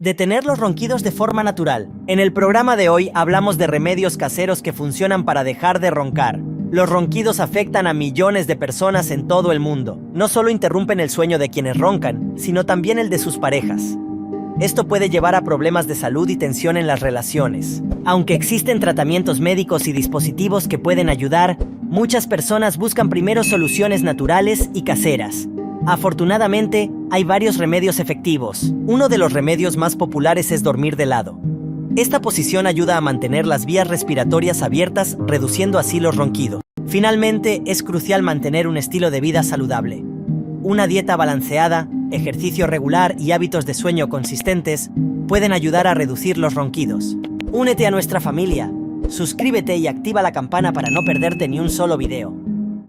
Detener los ronquidos de forma natural. En el programa de hoy hablamos de remedios caseros que funcionan para dejar de roncar. Los ronquidos afectan a millones de personas en todo el mundo. No solo interrumpen el sueño de quienes roncan, sino también el de sus parejas. Esto puede llevar a problemas de salud y tensión en las relaciones. Aunque existen tratamientos médicos y dispositivos que pueden ayudar, muchas personas buscan primero soluciones naturales y caseras. Afortunadamente, hay varios remedios efectivos. Uno de los remedios más populares es dormir de lado. Esta posición ayuda a mantener las vías respiratorias abiertas, reduciendo así los ronquidos. Finalmente, es crucial mantener un estilo de vida saludable. Una dieta balanceada, ejercicio regular y hábitos de sueño consistentes pueden ayudar a reducir los ronquidos. Únete a nuestra familia, suscríbete y activa la campana para no perderte ni un solo video.